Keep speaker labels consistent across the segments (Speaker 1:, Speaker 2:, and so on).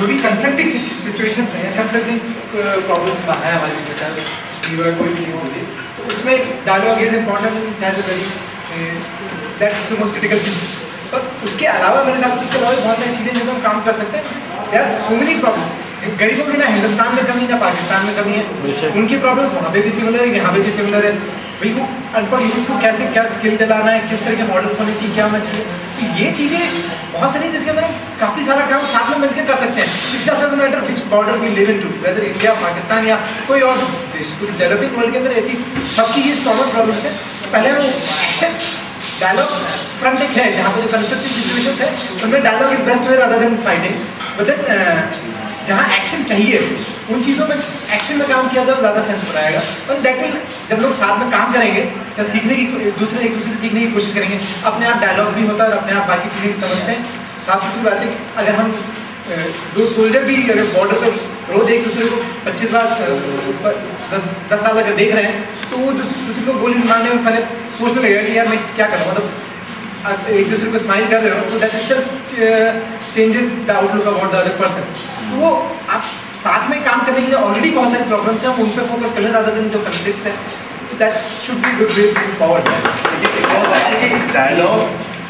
Speaker 1: जो भी conflicting situations हैं या कंफ्लिक्टिंग प्रॉब्लम्स है हमारी हीरो कोई भी चीज़ होती है, तो उसमें dialogue is important as a very that is the most critical thing. पर उसके अलावा मेरे हिसाब से उसके अलावा बहुत सारी चीज़ें जो हम काम कर सकते हैं। There are so many problem. गरीबों की ना हिंदुस्तान में कमी ना पाकिस्तान में कमी है, उनकी प्रॉब्लम्स वहाँ पे भी सिमिलर है, यहाँ पे भी सिमिलर है। भाई वो अनपढ़ यूथ को कैसे क्या स्किल दिलाना है, किस तरह के मॉडल्स होने चाहिए, क्या होना चाहिए, तो ये चीज़ें बहुत सारी जिसके अंदर हम काफ़ी सारा काम साथ में मिलकर कर सकते हैं। It doesn't matter which border we live in to, whether India, Pakistan या कोई और देश, तो डेवलपिंग वर्ल्ड के अंदर ऐसी सबकी ये कॉमन प्रॉब्लम्स है। पहले हम एक्शन डायलॉग फ्रंट एक है जहाँ पे जो कंफ्लिक्टिंग सिचुएशंस है उनमें dialogue is best way other than fighting, but then जहाँ एक्शन चाहिए उन चीज़ों में एक्शन में काम किया जाए ज़्यादा सेंस बनाएगा। और दैट विल, जब लोग साथ में काम करेंगे या सीखने की एक दूसरे से सीखने की कोशिश करेंगे, अपने आप डायलॉग भी होता है और अपने आप बाकी चीज़ें भी समझते हैं। साफ सुथरी बात है, अगर हम दो सोल्जर भी अगर बॉर्डर पर रोज एक दूसरे को 25 बार 10 साल अगर देख रहे हैं तो वो दूसरे को गोली मारने में पहले सोचने लगेगा कि यार मैं क्या करूँ, मतलब एक दूसरे को स्माइल कर रहे हो तो that itself changes the outlook about the other person. तो वो आप साथ में काम करने के लिए ऑलरेडी बहुत सारी प्रॉब्लम्स हैं, हम उन पर फोकस कर लें रादर देन जो कंफ्लिक्ट्स हैं। That should be good way forward.
Speaker 2: Dialogue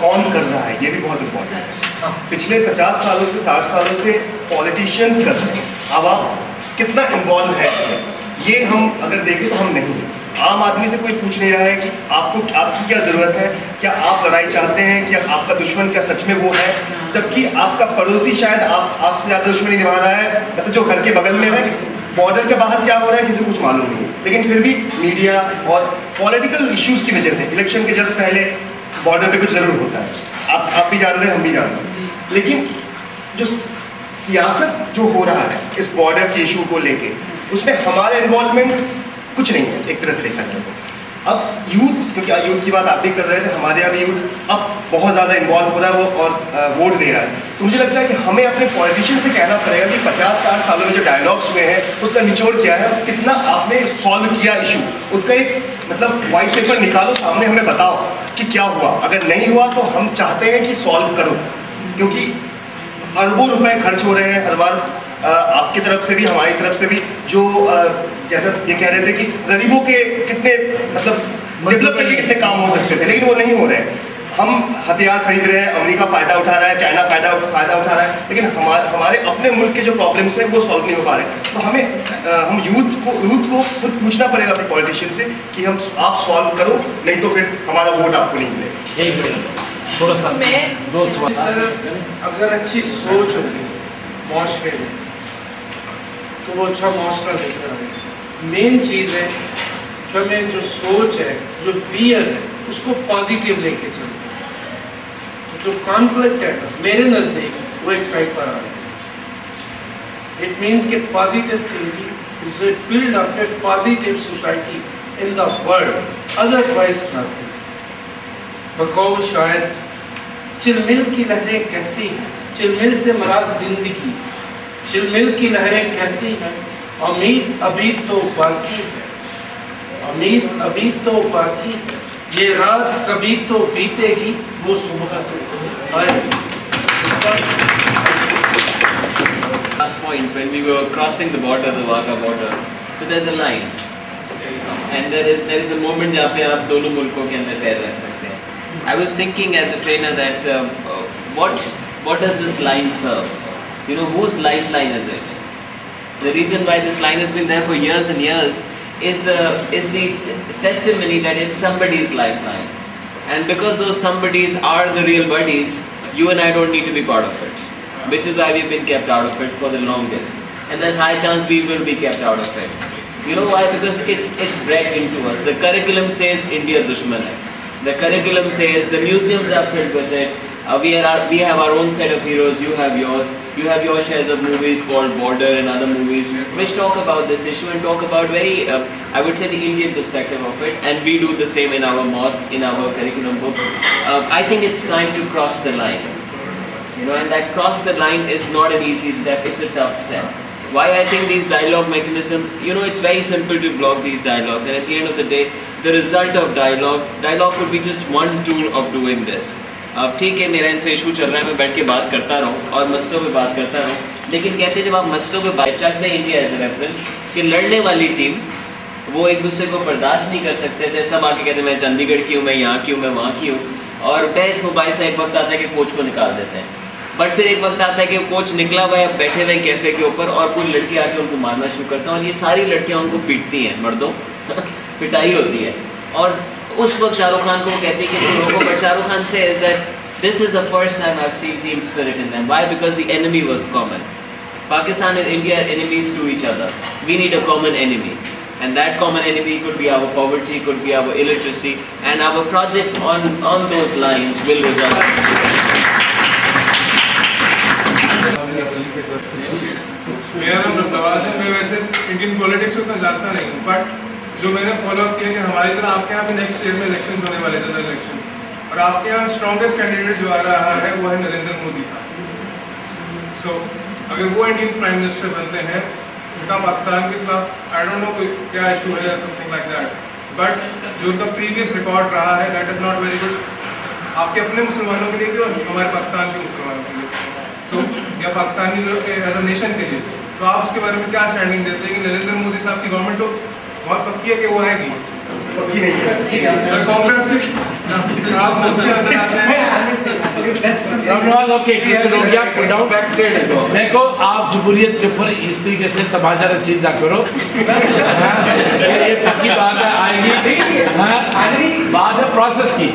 Speaker 2: कौन कर रहा है ये भी बहुत इम्पोर्टेंट है।
Speaker 1: हाँ।
Speaker 2: पिछले 50 सालों से 60 सालों से पॉलिटिशियंस कर रहे हैं, अब आप कितना इन्वॉल्व है ये हम अगर देखें तो हम नहीं हैं। आम आदमी से कोई पूछ नहीं रहा है कि आपकी क्या ज़रूरत है, क्या आप लड़ाई चाहते हैं, क्या आपका दुश्मन क्या सच में वो है, जबकि आपका पड़ोसी शायद आपसे ज़्यादा दुश्मनी निभा रहा है, मतलब जो घर के बगल में है। बॉर्डर के बाहर क्या हो रहा है किसी को कुछ मालूम नहीं है, लेकिन फिर भी मीडिया और पॉलिटिकल इश्यूज़ की वजह से इलेक्शन के जस्ट पहले बॉर्डर पे कुछ ज़रूर होता है, आप भी जान रहे हैं, हम भी जान रहे हैं। लेकिन जो सियासत जो हो रहा है इस बॉर्डर के इशू को लेके, उसमें हमारा इन्वॉल्वमेंट कुछ नहीं है एक तरह से देखा जाए तो। अब यूथ, क्योंकि यूथ की बात आप भी कर रहे थे, हमारे यहाँ भी यूथ अब बहुत ज़्यादा इन्वॉल्व हो रहा है वो और वोट दे रहा है। तो मुझे लगता है कि हमें अपने पॉलिटिशियन से कहना पड़ेगा कि 50-60 सालों में जो डायलॉग्स हुए हैं उसका निचोड़ क्या है, कितना आपने सॉल्व किया इशू, उसका एक मतलब वाइट पेपर निकालो सामने, हमें बताओ कि क्या हुआ। अगर नहीं हुआ तो हम चाहते हैं कि सॉल्व करो, क्योंकि अरबों रुपए खर्च हो रहे हैं हर बार, आपकी तरफ से भी हमारी तरफ से भी, जो जैसा ये कह रहे थे कि गरीबों के कितने मतलब डेवलपमेंट के कितने काम हो सकते थे, लेकिन वो नहीं हो रहे हैं। हम हथियार खरीद रहे हैं, अमेरिका फ़ायदा उठा रहा है, चाइना फ़ायदा उठा रहा है, लेकिन हमारे अपने मुल्क के जो प्रॉब्लम्स हैं वो सॉल्व नहीं हो पा रहे। तो हम यूथ को खुद पूछना पड़ेगा अपने पॉलिटिशियन से कि आप सॉल्व करो, नहीं तो फिर हमारा वोट आपको नहीं मिलेगा।
Speaker 1: थोड़ा सा
Speaker 3: सर, अगर अच्छी सोच होगी माशरे में तो वो अच्छा माशरा लेकर आएगा। मेन चीज़ है कि हमें जो सोच है, जो फियर है, उसको पॉजिटिव लेके चलते हैं। तो जो कॉन्फ्लिक्ट है मेरे नज़दीक वो एक साइड पर आ रहा है। इट मीन्स कि positive thinking is build up A positive society in the world, otherwise nothing. बकौल शायद चिलमिल की लहरें कहती हैं, चिलमिल से मराद जिंदगी, चिलमिल की लहरें कहती हैं उम्मीद अभी तो बाकी है, उम्मीद अभी तो बाकी है, ये रात कभी तो बीतेगी, वो सुबह तो आएगी।
Speaker 4: Last point, when we were crossing the border, the Wagah border, so there's a line, and there is a moment जहाँ पे आप दोनों मुल्कों के अंदर पैर रख सकते हैं. I was thinking as a trainer that what does this line serve? You know, whose lifeline is it? The reason why this line has been there for years and years is the testimony that it's somebody's lifeline, and because those somebodies are the real buddies, you and I don't need to be part of it, which is why we've been kept out of it for the longest, and there's high chance we will be kept out of it. You know why? Because it's bred into us. The curriculum says India Dushman hai. The curriculum says, the museums are filled with it. We have our own set of heroes, you have yours. You have your shares of movies called Border and other movies which talk about this issue and talk about very, I would say, the Indian perspective of it. And we do the same in our mosque, in our curriculum books. I think it's time to cross the line. You know, and that cross the line is not an easy step, it's a tough step. Why I think these dialogue mechanisms, you know, it's very simple to block these dialogues, and at the end of the day, the result of dialogue could be just one tool of doing this. अब ठीक है, मेरा इनसे issue चल रहा है, मैं बैठ के बात करता रहूँ और मसलों पे बात करता रहूँ, लेकिन कहते हैं जब आप मसलों पे बात चक दें इंडिया एज ए रेफरेंस कि लड़ने वाली टीम वो एक दूसरे को बर्दाश्त नहीं कर सकते थे, सब आके कहते मैं चंडीगढ़ की हूँ, मैं यहाँ की हूँ, मैं वहाँ की हूँ, और बहस मुबाहिसा एक वक्त आता है कि कोच को निकाल देते हैं। बट फिर एक वक्त आता है कि कोच निकला हुआ है, बैठे हुए कैफे के ऊपर और कोई लड़की आके उनको मारना शुरू करता है और ये सारी लड़कियाँ उनको पीटती हैं, मर्दों पिटाई होती है। और उस वक्त शाहरुख खान को वो कहती है कि तुम लोगों, बट शाहरुख खान से is that this is the first time I have seen team spirit in them. Why? Because the enemy was common. Pakistan and India are enemies to each other. We need a common enemy, and that common enemy could be our poverty, could be our illiteracy, and our projects on those lines will result.
Speaker 5: मेरा नाम नवाज है। मैं वैसे Indian politics उतना जानता नहीं हूँ, but जो मैंने फॉलो अप किया कि हमारी तरह आपके यहाँ भी नेक्स्ट ईयर में इलेक्शंस होने वाले, जनरल इलेक्शंस, और आपके यहाँ स्ट्रॉन्गेस्ट कैंडिडेट जो आ रहा है वो है नरेंद्र मोदी साहब। सो अगर वो इंडियन प्राइम मिनिस्टर बनते हैं उनका पाकिस्तान के खिलाफ आई डोंट नो कोई क्या इशू है या समथिंग लाइक दैट, बट जो उनका प्रीवियस रिकॉर्ड रहा है that is not very good आपके अपने मुसलमानों के लिए भी और हमारे पाकिस्तान के मुसलमानों के लिए, तो या पाकिस्तानी लोग एज अ नेशन के लिए। तो आप उसके बारे में क्या स्टैंडिंग देते हैं कि नरेंद्र मोदी साहब की गवर्नमेंट तो बहुत पक्की है कि वो आएगी?
Speaker 2: पक्की नहीं है।
Speaker 5: कांग्रेस की आप उसके अंदर आते हैं।
Speaker 6: देखो आप जमहूरियत के ऊपर इस तरीके से तमाशा रसीद ना करो। ये पक्की बात है, आएगी। बात है प्रोसेस की,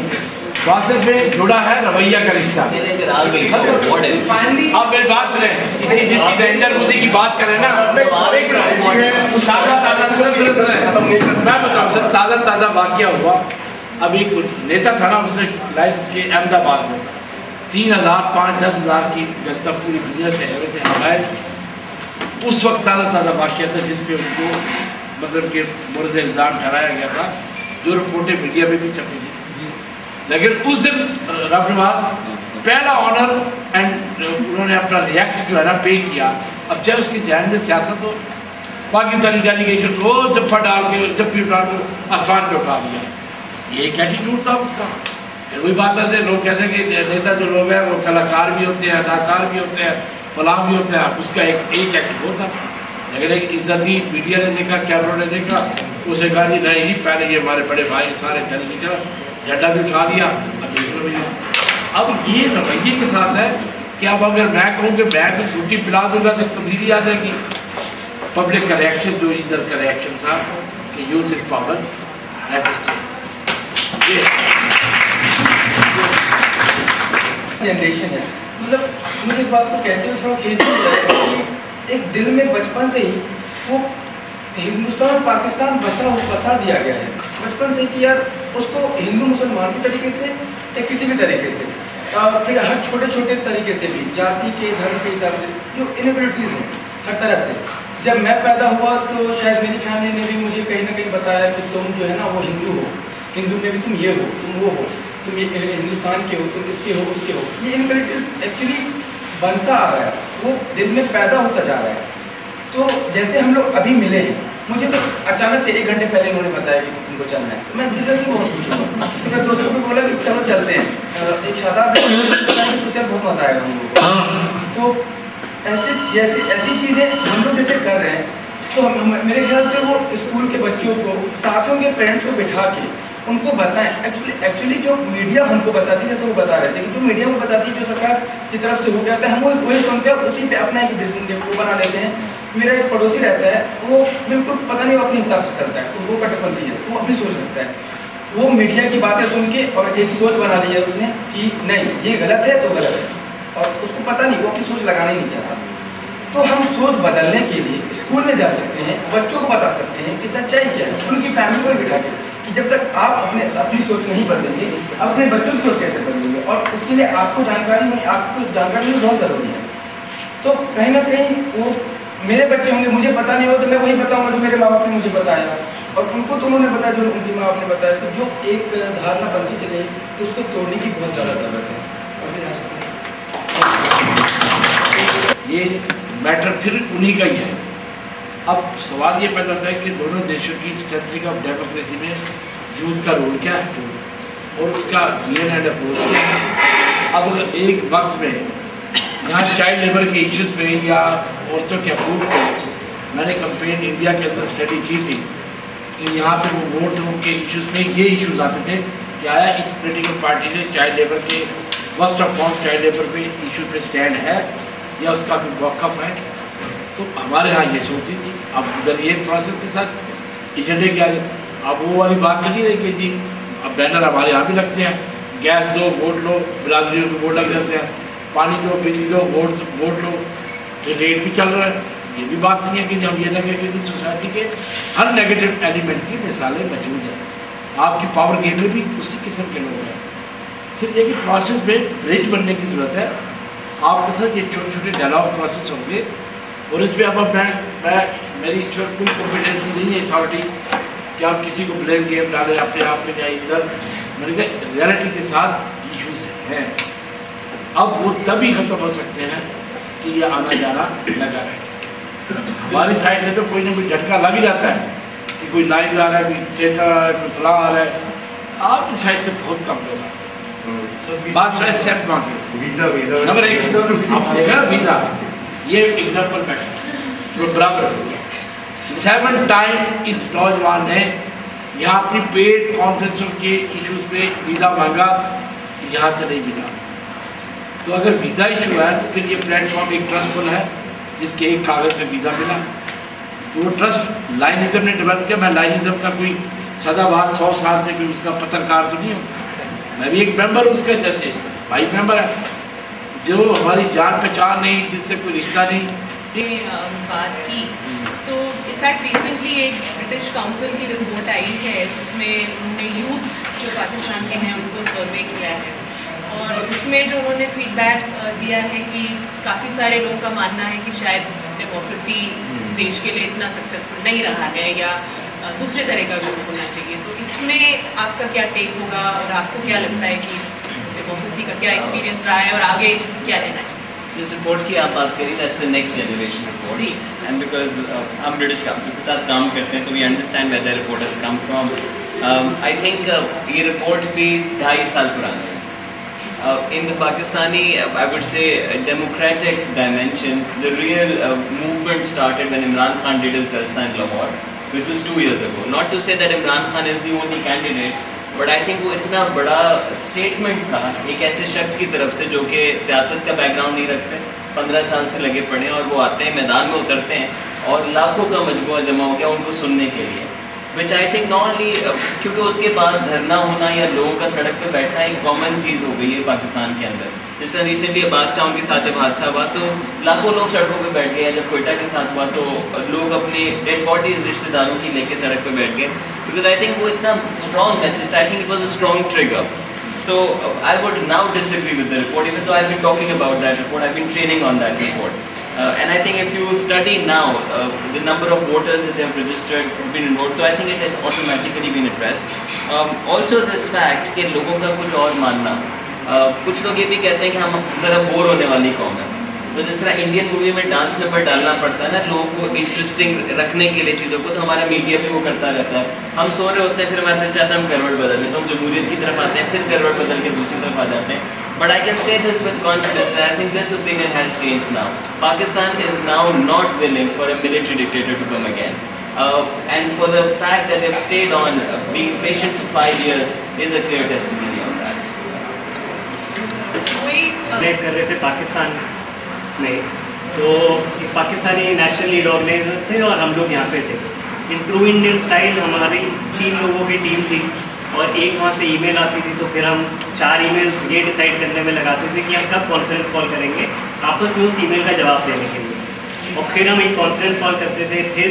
Speaker 6: प्रोसेस में जुड़ा है रवैया का रिश्ता। अब मेरी बात सुने, नरेंद्र मोदी की बात करें ना, ताज़ा वाकया हुआ। अब एक नेता था ना, उसने लाइफ के अहमदाबाद में 3000, 5-10,000 की जनता पूरी दुनिया से आए थे हमारे। उस वक्त ताज़ा वाकया था जिसपे उनको मतलब कि मुर्द इल्ज़ाम ठहराया गया था, जो रिपोर्टें मीडिया में भी छपी थी। लेकिन उस दिन रफीवाद पहला ऑनर एंड उन्होंने अपना रिएक्ट जो है ना पे किया। अब जब उसकी जहन में सियासत हो, पाकिस्तानी डेलीगेशन को जप्पा डाल के जप्पी डाल के आसमान पे उठा दिया, ये एक एटीट्यूड था उसका। फिर वही बात है, लोग कहते हैं कि नेता जो लोग हैं वो कलाकार भी होते हैं, अदाकार भी होते हैं, फलां भी होते हैं। उसका एक एक्ट वो था, लेकिन एक इज्जती मीडिया ने देखा, कैमरों ने देखा, उसे कहा जी नहीं, पहले ये हमारे बड़े भाई सारे डेलीगेट झंडा भी उठा दिया। अब ये रवैये के साथ है कि अब अगर मैं कहूँ कि मैं भी रोटी पिला दूंगा तो तब्दीली आ जाएगी। पब्लिक का रिएक्शन जो इधर का रिएक्शन था कि यूथ इज पावर,
Speaker 1: जनरेशन है। मतलब मुझे इस बात को कहते हुए थोड़ा खेद होता है कि एक दिल में बचपन से ही वो हिंदुस्तान और पाकिस्तान बसा दिया गया है बचपन से कि यार उसको हिंदू मुसलमान के तरीके से या किसी भी तरीके से, फिर हर छोटे छोटे तरीके से भी, जाति के धर्म के हिसाब से जो इनइक्वालिटीज़ हैं हर तरह से। जब मैं पैदा हुआ तो शायद मेरी फैमिली ने भी मुझे कहीं ना कहीं बताया कि तुम जो है ना वो हिंदू हो, हिंदू में भी तुम ये हो, तुम वो हो, तुम ये हिंदुस्तान के हो, तुम इसके हो, उसके हो। ये इनइक्वालिटीज़ एक्चुअली बनता आ रहा है, वो दिल में पैदा होता जा रहा है। तो जैसे हम लोग अभी मिले हैं, मुझे तो अचानक से 1 घंटे पहले उन्होंने बताया कि उनको चलना है, तो मैं सीरियसली बहुत खुश हुआ। मेरे दोस्तों को बोला कि चलो चलते हैं, एक शादाब बहुत मज़ा आएगा हम लोगों को। तो ऐसी चीज़ें हम लोग जैसे कर रहे हैं, तो हम मेरे ख्याल से वो स्कूल के बच्चों को, साथियों के पेरेंट्स को बिठा के उनको बताएं। एक्चुअली जो मीडिया हमको बताती है, जैसे वो बता रहे थे कि जो मीडिया को बताती है, जो सरकार की तरफ से हो जाता है, हम वही सुनते हैं, उसी पे अपना एक डिसीजन वो बना लेते हैं। मेरा एक पड़ोसी रहता है, वो बिल्कुल पता नहीं वो अपने हिसाब से चलता है, वो कट्टरपंथी है, वो अपनी सोच रखता है। वो मीडिया की बातें सुन के और एक सोच बना दी है उसने कि नहीं ये गलत है तो गलत है, और उसको पता नहीं, वो अपनी सोच लगाना ही नहीं चाहता। तो हम सोच बदलने के लिए स्कूल में जा सकते हैं, बच्चों को बता सकते हैं कि सच्चाई क्या है, उनकी फैमिली को भी बिठा के कि जब तक आप अपनी सोच नहीं बदलेंगे, अपने बच्चों की सोच कैसे बदलेंगे, और उसके लिए आपको जानकारी बहुत ज़रूरी है। तो कहीं ना कहीं वो मेरे बच्चे होंगे, मुझे पता नहीं हो तो मैं वही बताऊंगा जो मेरे माँ बाप ने मुझे बताया, और उनको तो उन्होंने बताया जो उनकी माँ बाप ने बताया। तो जो एक धारणा बनती चले उसको तोड़ने की बहुत ज़्यादा ज़रूरत है।
Speaker 6: ये मैटर फिर उन्हीं का ही है। अब सवाल ये पैदा होता है कि दोनों देशों की स्ट्रेटजी ऑफ डेमोक्रेसी में यूथ का रोल क्या है और उसका एंड अप्रोच क्या है। अब अगर एक वक्त में यहाँ चाइल्ड लेबर के इश्यूज पे या औरतों के हकूक़ पे मैंने कंपेन इंडिया के अंदर स्टडी की थी कि यहाँ पे वो वोट के इश्यूज में ये इश्यूज आते थे कि आया इस पोलिटिकल पार्टी ने चाइल्ड लेबर के first of all child labour पे इशू पे स्टैंड है या उसका कोई वक़फ़ है। तो हमारे यहाँ ये सोचती थी। अब उधर ये प्रोसेस के साथ एजेंडे क्या है, अब वो वाली बात तो नहीं रही कि जी अब बैनर हमारे यहाँ भी लगते हैं, गैस दो वोट लो, बिरादरियों के वोट लग जाते हैं, पानी दो बिजली दो वोट लो, ये रेट भी चल रहा है। ये भी बात नहीं है कि हम ये लगे कि सोसाइटी के हर नेगेटिव एलिमेंट की मिसालें मौजूद हैं। आपकी पावर गेम में भी उसी किस्म के लोग हैं। सिर्फ ये कि प्रोसेस में ब्रिज बनने की ज़रूरत है। आपके साथ ये छोटे छोटे डायलॉग प्रोसेस होंगे और इस पर अब मैं मेरी कोई कॉम्पिटेंसी नहीं है अथॉरिटी कि आप किसी को ब्लेम गेम डालें अपने आप पे या इधर। मैंने कहा रियलिटी के साथ इश्यूज हैं। अब वो तभी खत्म हो सकते हैं कि ये आना जाना लगा रहे। हमारी साइड से तो कोई ना कोई झटका लग ही जाता है कि कोई लाइन आ रहा है, कोई चेता आ रहा है, कोई फला आ रहा है। आपकी साइड से बहुत कम लोग आते हैं। बात है सेफ मार्केट
Speaker 2: वीज़ा
Speaker 6: नंबर 1 आप देखा वीज़ा, ये एग्जाम्पल बैठा बराबर 7 टाइम इस नौजवान ने यहाँ अपनी पेड कॉन्फ्रेंसों के इश्यूज पे वीज़ा मांगा, यहाँ से नहीं मिला। तो अगर वीज़ा इशू है तो फिर ये प्लेटफॉर्म एक ट्रस्टफुल है जिसके एक कागज़ पे वीज़ा मिला। तो वो ट्रस्ट लाइनिज्म ने डेवलप किया। मैं लाइनिज्म का कोई सदाबहार 100 साल से कोई उसका पत्रकार तो नहीं हूँ, मैं भी एक मेंबर हूँ उसके, जैसे भाई मेंबर है जो हमारी जान पहचान नहीं, जिससे कोई रिश्ता नहीं।
Speaker 7: बात की तो इनफैक्ट रिसेंटली एक ब्रिटिश काउंसिल की रिपोर्ट आई है जिसमें उन्होंने यूथ जो पाकिस्तान के हैं उनको सर्वे किया है और उसमें जो उन्होंने फीडबैक दिया है कि काफ़ी सारे लोगों का मानना है कि शायद डेमोक्रेसी देश के लिए इतना सक्सेसफुल नहीं रहा है या दूसरे तरह का वोट होना चाहिए। तो इसमें आपका क्या टेक होगा और आपको क्या लगता है कि डेमोक्रेसी का क्या एक्सपीरियंस रहा है और आगे क्या रहना चाहिए?
Speaker 4: जिस रिपोर्ट की आप बात करी that's the next generation report
Speaker 7: जी।
Speaker 4: एंड बिकॉज हम ब्रिटिश काउंसिल के साथ काम करते हैं तो we understand where the report has come from. I think ये रिपोर्ट भी 2.5 साल पुरानी है। In the Pakistani, I would say, democratic dimension, the real movement started when Imran Khan did his Jalsa in Lahore, which was 2 years ago. Not to say that Imran Khan is the only candidate, but I think वो इतना बड़ा statement था एक ऐसे शख्स की तरफ से जो कि सियासत का बैकग्राउंड नहीं रखते, 15 साल से लगे पड़े और वो आते हैं मैदान में उतरते हैं और लाखों का मजबूरा जमा हो गया उनको सुनने के लिए। विच आई थिंक नॉट ओनली क्योंकि उसके बाद धरना होना या लोगों का सड़क पे बैठना एक कॉमन चीज़ हो गई है पाकिस्तान के अंदर। जिस तरह रिसेंटली अब्बास टाउन के साथ जब हादसा हुआ तो लाखों लोग सड़कों पे बैठ गए, जब कोयटा के साथ हुआ तो लोग अपनी डेड बॉडीज रिश्तेदारों की लेके सड़क पे बैठ गए बिकॉज आई थिंक वो इतना स्ट्रॉन्ग मैसेज था। I think it was a strong trigger. So I would now disagree with the report, even though I've been talking about that report, I've been training on that report. And I think if you study now the number of voters that they have registered, have been enrolled, so I think it has automatically been addressed. Also this fact कि लोगों का कुछ और मानना, कुछ लोग ये भी कहते हैं कि हम ज़रा बोर होने वाली कौम है। तो जिस तरह इंडियन मूवी में डांस नंबर डालना पड़ता है ना लोगों को इंटरेस्टिंग रखने के लिए चीज़ों को, तो हमारा मीडिया भी वो करता रहता है। हम सो रहे होते हैं फिर हमारा दिल चाहता है हम करवट बदल लें, तो हम जमहूरियत की तरफ आते हैं फिर करवट बदल के दूसरी तरफ आ जाते हैं। But I can say this with confidence that I think this opinion has changed now. Pakistan is now not willing for a military dictator to come again. And for the fact that they've stayed on being patient for 5 years is a clear testimony on that.
Speaker 8: Organise कर रहे थे पाकिस्तान में, तो Pakistani national lead organiser थे और हम लोग यहाँ पे थे। इन ट्रू इंडियन स्टाइल हमारी 3 लोगों की टीम थी और एक वहाँ से ईमेल आती थी, तो फिर हम 4 ईमेल्स ये डिसाइड करने में लगाते थे कि हम कब कॉन्फ्रेंस कॉल करेंगे आपस में उस ईमेल का जवाब देने के लिए। और फिर हम एक कॉन्फ्रेंस कॉल करते थे, फिर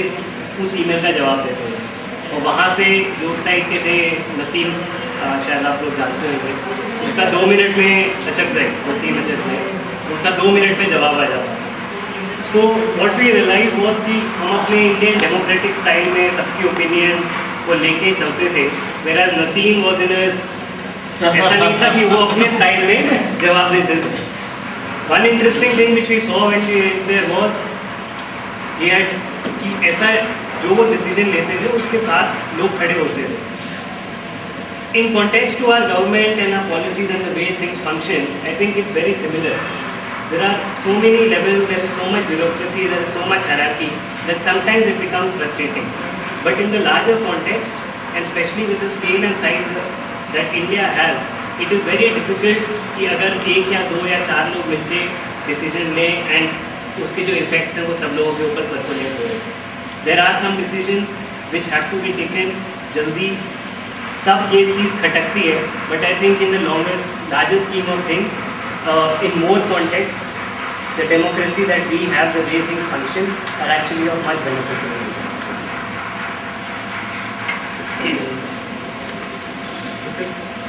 Speaker 8: उस ईमेल का जवाब देते थे। और वहाँ से जो उस साइड के थे नसीम, शायद आप लोग जानते होंगे, उसका 2 मिनट में अचक जाए, नसीम अचक जाए, उसका 2 मिनट में जवाब आ जाता। So what we realise was कि हम अपने इंडियन डेमोक्रेटिक स्टाइल में सबकी ओपिनियंस को लेके चलते थे, whereas नसीम वॉज इन ऐसा नहीं था कि वो अपने स्टाइल में जवाब देते थे। One interesting thing which we saw when we there was ये कि ऐसा जो वो डिसीजन लेते थे उसके साथ लोग खड़े होते थे। In context to our government and our policies and the way things function, I think it's very similar. there are so many levels, there is so much bureaucracy, there is so much hierarchy that sometimes it becomes frustrating. But in the larger context, and especially with the scale and size that India has, it is very difficult कि अगर एक या दो या चार लोग मिलके decision लें एंड उसके जो इफेक्ट्स हैं वो सब लोगों के ऊपर परकोलेट हो रहे हैं. There are some decisions which have to be taken जल्दी, तब ये चीज़ खटकती है. But I think in the larger scheme of things, in more context, the democracy that we have, the way things function, are actually of much benefit to us.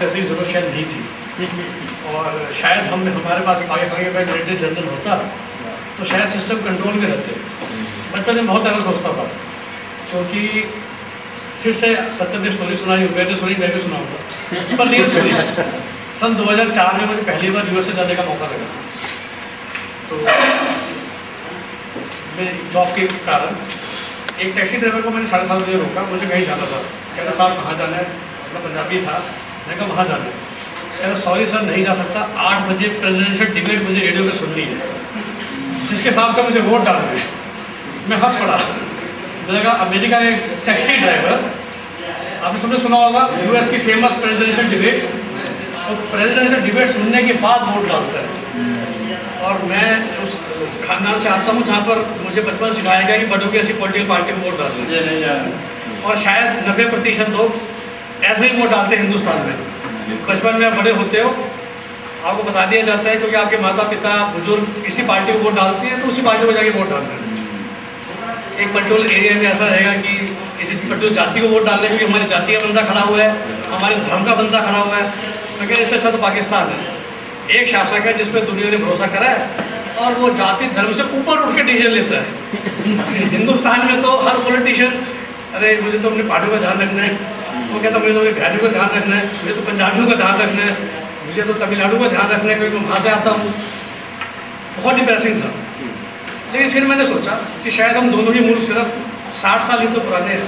Speaker 9: ऐसी जरूरत शायद नहीं थी और शायद हमारे पास पाकिस्तान के पास डायरेक्टर जनरल होता तो शायद सिस्टम कंट्रोल में रहते. बचपन में बहुत ऐसा सोचता था क्योंकि फिर से सत्तर ने स्टोरी सुनाई, उबैर ने सुनाई, मैं भी सुनाऊंगा पर रियल स्टोरी. सन 2004 में मुझे पहली बार यूएसए जाने का मौका लगा. तो मैं जॉब के कारण एक टैक्सी ड्राइवर को मैंने 7.5 बजे रोका. मुझे कहीं जाना था. कह रहा साहब कहाँ जाना है? अपना पंजाबी था. मैं कहा वहाँ जाना है. कह रहा सॉरी सर नहीं जा सकता, 8 बजे प्रेसिडेंशियल डिबेट मुझे रेडियो में सुननी है जिसके हिसाब से मुझे वोट डालना है. मैं हंस पड़ा. मैंने कहा अमेरिका का एक टैक्सी ड्राइवर, आपने सबने सुना होगा यूएस की फेमस प्रेसिडेंशियल डिबेट, तो प्रेसिडेंशियल डिबेट सुनने के बाद वोट डालता है. और मैं उस खानदान से आता हूँ जहाँ पर मुझे बचपन सिखाया गया कि बड़ों की ऐसी पॉलिटिकल पार्टी में वोट डालते हैं और शायद 90% लोग ऐसे ही वोट डालते हैं हिंदुस्तान में. बचपन में आप बड़े होते हो, आपको बता दिया जाता है क्योंकि आपके माता पिता बुजुर्ग इसी पार्टी को वोट डालते हैं तो उसी पार्टी को जाके वोट डालते हैं. एक पर्टिकुलर एरिया में ऐसा रहेगा कि किसी पर्टिकुलर जाति को वोट डालने क्योंकि हमारी जाति का बंदा खड़ा हुआ है, हमारे धर्म का बंदा खड़ा हुआ है. मैं कह इससे अच्छा तो पाकिस्तान है. एक शासक है जिसपे दुनिया ने भरोसा करा है और वो जाति धर्म से ऊपर उठ के डिसीजन लेता है. हिंदुस्तान में तो हर पॉलिटिशियन अरे मुझे तो अपनी पार्टी का ध्यान रखना है, वो कहता मुझे तो बिहारियों का ध्यान रखना है, मुझे तो पंजाबियों का ध्यान रखना है, मुझे तो तमिलनाडु का ध्यान रखना है क्योंकि मैं वहाँ से आता हूँ. बहुत डिप्रेसिंग था. लेकिन फिर मैंने सोचा कि शायद हम दोनों ही मुल्क सिर्फ 60 साल ही तो पुराने हैं,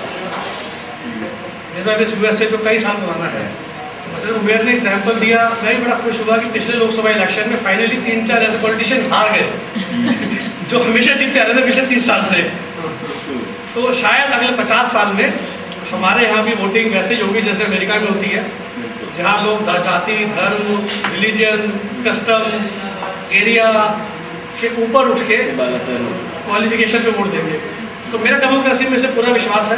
Speaker 9: जैसा यूएसए जो कई साल पुराना है. मतलब उबैर ने एग्जाम्पल दिया, मैं भी बड़ा खुश हुआ कि पिछले लोकसभा इलेक्शन में फाइनली 3-4 ऐसे पॉलिटिशियन हार गए जो हमेशा जीतते आ रहे थे पिछले 30 साल से. तो शायद अगले 50 साल में हमारे यहाँ भी वोटिंग वैसे ही होगी जैसे अमेरिका में होती है, जहाँ लोग जाति, धर्म, रिलीजन, कस्टम, एरिया के ऊपर उठ के क्वालिफिकेशन पे वोट देंगे. तो मेरा डेमोक्रेसी में से पूरा विश्वास है.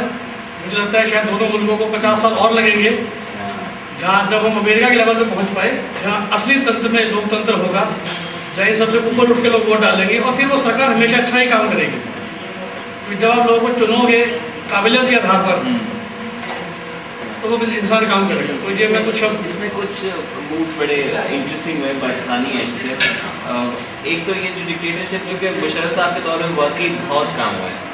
Speaker 9: मुझे लगता है शायद दोनों मुल्कों को 50 साल और लगेंगे जहाँ जब हम अमेरिका के लेवल पे पहुँच पाए, जहाँ असली तंत्र में लोकतंत्र होगा, जहाँ सबसे ऊपर उठ के लोग वोट डालेंगे और फिर वो सरकार हमेशा अच्छा ही काम करेगी. जब आप लोगों को चुनोगे काबिलियत के आधार पर तो वो इंसान काम करेगा. तो ये मैं कुछ
Speaker 4: इसमें कुछ मूव्स बड़े इंटरेस्टिंग हुए पाकिस्तानी एंड से. एक तो ये जो डिक्टेटरशिप जो कि मुशर्रफ साहब के दौर में वाकई बहुत काम हुआ है.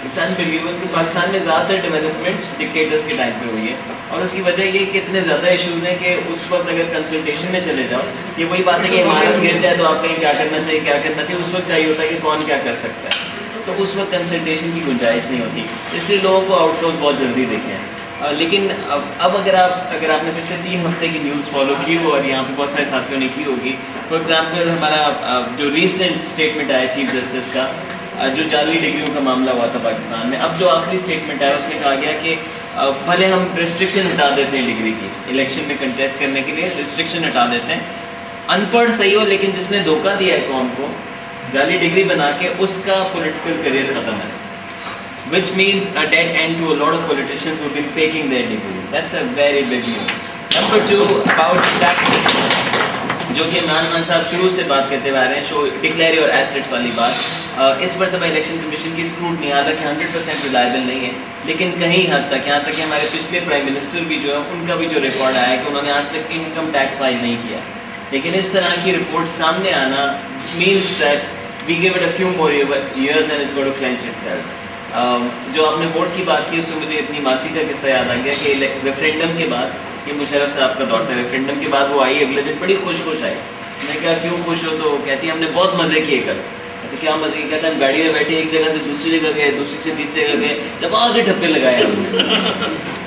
Speaker 4: इट्स अनबिलीवेबल कि पाकिस्तान में ज़्यादातर डेवलपमेंट डिक्टेटर्स के टाइम पे हुई है और उसकी वजह ये कि इतने ज़्यादा इशूज़ हैं कि उस वक्त अगर कंसल्टेशन में चले जाओ, ये वही बात है कि इमारत गिर जाए तो आप कहीं क्या करना चाहिए, क्या करना चाहिए, उस वक्त चाहिए होता है कि कौन क्या कर सकता है. तो उस वक्त कंसल्टेशन की गुंजाइश नहीं होती, इसलिए लोगों को आउटकम्स बहुत जल्दी देखे हैं. लेकिन अब अगर आपने पिछले 3 हफ्ते की न्यूज़ फॉलो की हो और यहाँ पे बहुत सारे साथियों ने की होगी, फॉर एग्जांपल हमारा जो रीसेंट स्टेटमेंट आया चीफ जस्टिस का, जो जाली डिग्रियों का मामला हुआ था पाकिस्तान में, अब जो आखिरी स्टेटमेंट आया उसमें कहा गया कि भले हम रिस्ट्रिक्शन हटा देते हैं डिग्री की, इलेक्शन में कंटेस्ट करने के लिए रिस्ट्रिक्शन हटा देते हैं, अनपढ़ सही हो लेकिन जिसने धोखा दिया है कौम को जाली डिग्री बना के, उसका पॉलिटिकल करियर खत्म है. Which means a dead end to a lot of politicians who've been faking their degrees. That's a very big move. Number 2, about that, जो कि इमरान खान साहब शुरू से बात करते हुए आ रहे हैं, शो डिक्लेयर योर एसेट्स वाली बात. इस मरतबा इलेक्शन कमीशन की स्क्रूटनी हालांकि 100% रिलायबल नहीं है, लेकिन कहीं हद तक, यहाँ तक कि हमारे पिछले प्राइम मिनिस्टर भी जो है उनका भी जो रिकॉर्ड आया है कि उन्होंने आज तक इनकम टैक्स फाइल नहीं किया. लेकिन इस तरह की रिपोर्ट सामने आना means that we give it a few more years and it's going to clench itself. जो आपने वोट की बात की उसमें मुझे अपनी मासी का किस्सा याद आ गया कि रेफरेंडम के बाद, ये मुशर्रफ साहब का दौर था, रेफरेंडम के बाद वो आई, अगले दिन बड़ी खुश आई. मैं क्या क्यों खुश हो? तो कहती हमने बहुत मज़े किए कल. तो क्या मज़े किए? कहता हम गाड़ी में बैठे एक जगह से दूसरी जगह गए, दूसरी से तीसरी जगह गए, जब बहुत ही ठप्पे लगाए हमने.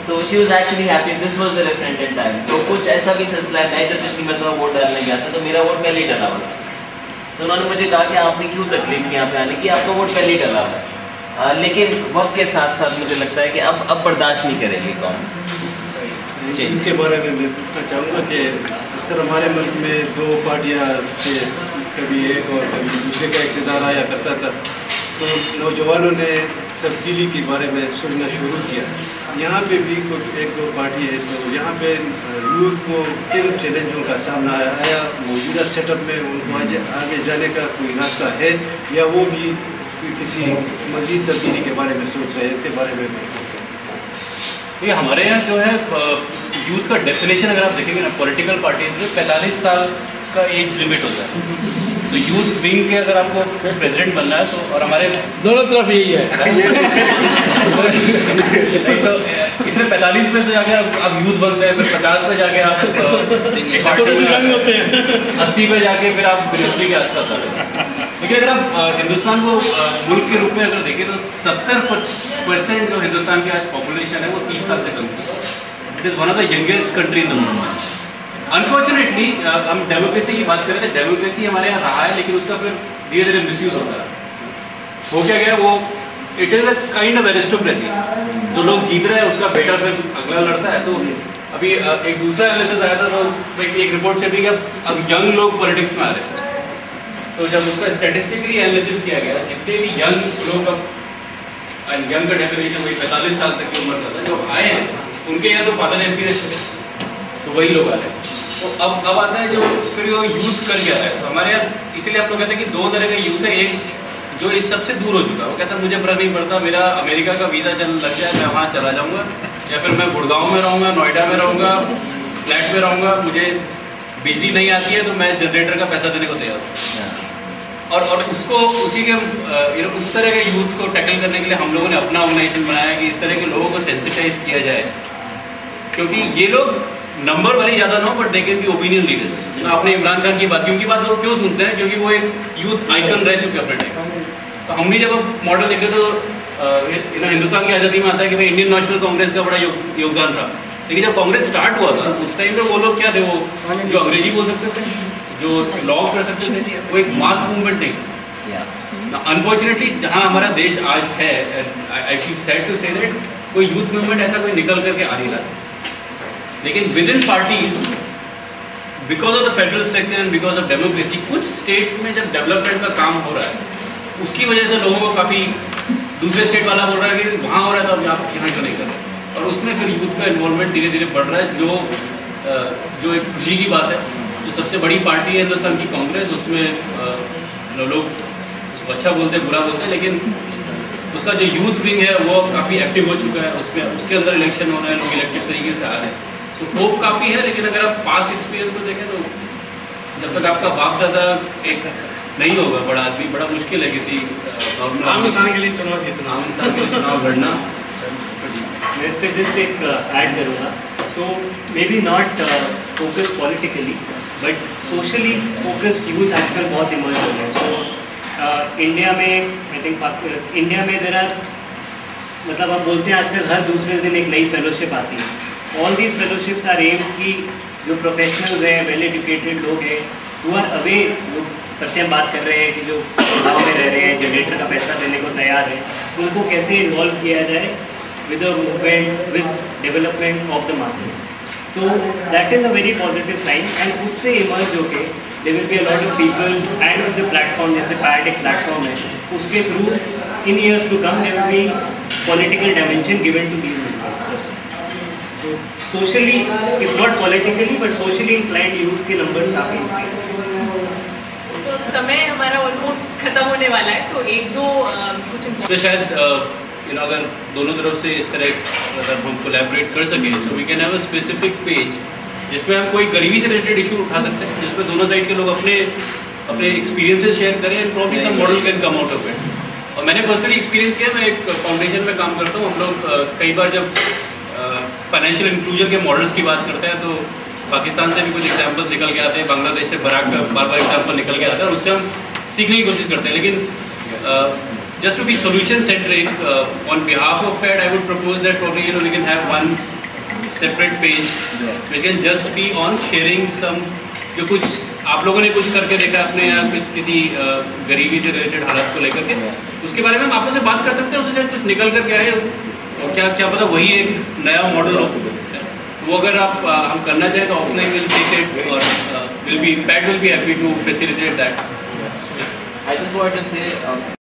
Speaker 4: तो she was actually happy. This was the referendum time. तो कुछ ऐसा भी सिलसिला है. मैं जब पिछली मरतबा वोट डालने गया था तो मेरा वोट पहले ही डाला हुआ था. तो उन्होंने मुझे कहा कि आपने क्यों तकलीफ की यहाँ पे आने की, आपका वोट पहले ही डला हुआ है। लेकिन वक्त के साथ साथ मुझे लगता है कि अब बर्दाश्त नहीं करेगी कौम।
Speaker 10: इनके बारे में मैं पूछना चाहूँगा कि अक्सर हमारे मुल्क में दो पार्टियाँ थे, कभी एक और कभी दूसरे का इक़्तिदार आया करता था, तो नौजवानों ने तब्दीली के बारे में सोचना शुरू किया। यहाँ पे भी कुछ एक दो पार्टी है, तो यहाँ पे यूथ को किन चैलेंजों का सामना आया? मौजूदा सेटअप में उनको आगे जाने का कोई रास्ता है या वो भी किसी मज़ीद तब्दीली के बारे में सोच रहे हैं? इसके बारे में
Speaker 11: ये हमारे यहाँ जो है यूथ का डेफिनेशन अगर आप देखेंगे ना, पॉलिटिकल पार्टीज में 45 साल का एज लिमिट होता है। तो यूथ विंग के अगर आपको प्रेसिडेंट बनना है तो, और हमारे
Speaker 6: दोनों तरफ यही है
Speaker 11: तो इसमें 45 में तो जाके आप यूथ बनते हैं, फिर 50 पे जाके आप
Speaker 9: होते हैं
Speaker 11: 80 पे जाके फिर आप मिनिस्ट्री के आसपास आ रहे हैं। लेकिन अगर आप हिंदुस्तान को मुल्क के रूप में अगर देखें तो 70% जो हिंदुस्तान की आज पॉपुलेशन है वो 30 साल से कम है। It is one of the youngest country in the world. Unfortunately हम डेमोक्रेसी की बात करें तो डेमोक्रेसी हमारे यहाँ रहा है, लेकिन उसका फिर धीरे धीरे मिसयूज होता है। हो क्या गया, वो it is a kind of aristocracy. जो लोग जीत रहे हैं उसका बेटा फिर अगला लड़ता है। तो अभी एक दूसरा एनालिसिस आया था, तो एक रिपोर्ट चल रही है अब यंग लोग पॉलिटिक्स में आ रहे हैं। तो जब उसका स्टैटिस्टिकली एनालिसिस किया गया, जितने भी यंग लोग, अब यंग का डेफिनेशन वही 45 साल तक की उम्र का था, जो आए हैं उनके यहाँ तो फादर एमपी तो वही लोग आ रहे हैं। तो अब आता है जो फिर वो यूथ कर क्या रहा है। तो हमारे यहाँ इसीलिए आप लोग कहते हैं कि दो तरह का यूथ है। एक जो इस सबसे दूर हो चुका है, वो कहता है मुझे फर्क नहीं पड़ता, मेरा अमेरिका का वीज़ा लग जाए, मैं वहाँ चला जाऊँगा, या फिर मैं गुड़गांव में रहूँगा, नोएडा में रहूँगा, फ्लैट में रहूँगा, मुझे बिजली नहीं आती है तो मैं जनरेटर का पैसा देने को तैयार हूँ। और उसको उसी के उस तरह के यूथ को टैकल करने के लिए हम लोगों ने अपना ऑर्गेनाइजेशन बनाया कि इस तरह के लोगों को सेंसिटाइज किया जाए, क्योंकि ये लोग नंबर वाली ज़्यादा ना हो but they can be opinion leaders. आपने इमरान खान की बात, क्योंकि बात लोग क्यों सुनते हैं, क्योंकि वो एक यूथ आइकन रह चुके अपने टाइम। तो हमने जब अब मॉडल देखे तो हिंदुस्तान की आज़ादी में आता है कि भाई इंडियन नेशनल कांग्रेस का बड़ा योगदान रहा। लेकिन जब कांग्रेस स्टार्ट हुआ था उस टाइम पे वो लोग क्या थे, वो जो अंग्रेजी बोल सकते थे, जो लॉ कर सकते थे, वो एक मास मूवमेंट नहीं। अनफॉर्चुनेटली जहाँ हमारा देश आज है, I feel sad to say that कोई यूथ मूवमेंट ऐसा कोई निकल करके आ नहीं रहा। लेकिन within parties, because of the federal structure and because of democracy, कुछ स्टेट्स में जब डेवलपमेंट का काम हो रहा है उसकी वजह से लोगों को काफ़ी, दूसरे स्टेट वाला बोल रहा है कि वहाँ हो रहा है तो अब यहाँ क्यों नहीं कर रहे, और उसमें फिर यूथ का इन्वॉल्वमेंट धीरे धीरे बढ़ रहा है। जो एक खुशी की बात है, जो सबसे बड़ी पार्टी है हिंदुस्तान की कांग्रेस, उसमें लोग उसको अच्छा बोलते हैं, बुरा बोलते हैं, लेकिन उसका जो यूथ विंग है वो काफ़ी एक्टिव हो चुका है। उसमें उसके अंदर इलेक्शन हो रहा है, लोग इलेक्टिव तरीके से आ रहे हैं, तो होप काफ़ी है। लेकिन अगर आप पास्ट एक्सपीरियंस को देखें तो जब तक आपका बाप दादा एक नहीं होगा बड़ा आदमी, बड़ा मुश्किल है किसी
Speaker 9: आम इंसान के लिए चुनाव जीतना,
Speaker 11: आम इंसान के लिए चुनाव लड़ना।
Speaker 8: मैं इस पर जस्ट एक ऐड करूँगा। So may be not focus politically but socially focused youth आजकल बहुत इमर्ज हो गए। सो इंडिया में आई थिंक इंडिया में देर आर, मतलब आप बोलते हैं आजकल हर दूसरे दिन एक नई फेलोशिप आती है। All these fellowships are aim की जो प्रोफेशनल्स हैं, वेल एजुकेटेड लोग हैं, वो आर अवे, जो सत्यम बात कर रहे हैं कि जो गाँव में रह रहे हैं, जनरेटर का पैसा देने को तैयार है, उनको कैसे इन्वॉल्व किया जाए with the movement, with development of the masses. तो that is a very positive sign and उससे इमर्ज होके there will be a lot of people and of the platform, जैसे पैराडिक प्लेटफॉर्म है, उसके through in years to come there will be political dimension given to these movements. तो socially, if not politically but socially inclined youth के numbers काफ़ी increase.
Speaker 7: तो समय हमारा ऑलमोस्ट खत्म होने वाला है, तो एक दो कुछ
Speaker 11: तो शायद अगर दोनों तरफ से इस तरह अगर हम कोलैबोरेट कर सकें, so we can have a specific page जिसमें हम कोई गरीबी से रिलेटेड इशू उठा सकते हैं, जिसमें दोनों साइड के लोग अपने एक्सपीरियंसेस शेयर करें and probably some model can come out of it. और मैंने पर्सनली एक्सपीरियंस किया, मैं एक फाउंडेशन में काम करता हूँ। हम लोग कई बार जब फाइनेंशियल इंक्लूजन के मॉडल्स की बात करते हैं तो पाकिस्तान से भी कुछ एग्जाम्पल्स निकल के आते हैं, बांग्लादेश से बराक का बार बार एग्जाम्पल निकल के आता है और उससे हम सीखने की कोशिश करते हैं। लेकिन just to be solution centric, on behalf of FED, I would propose that probably we can have one separate page. We can just be on sharing some, जो कुछ आप लोगों ने कुछ करके देखा अपने यहाँ कुछ किसी गरीबी से रिलेटेड हालात को लेकर के, उसके बारे में हम आपस में बात कर सकते हैं, उससे कुछ निकल करके आए और क्या क्या पता वही एक नया मॉडल हो। वो अगर आप हम करना चाहें तो ऑफलाइन विल टेक इट और Pat will be happy to facilitate that.
Speaker 4: I just wanted to say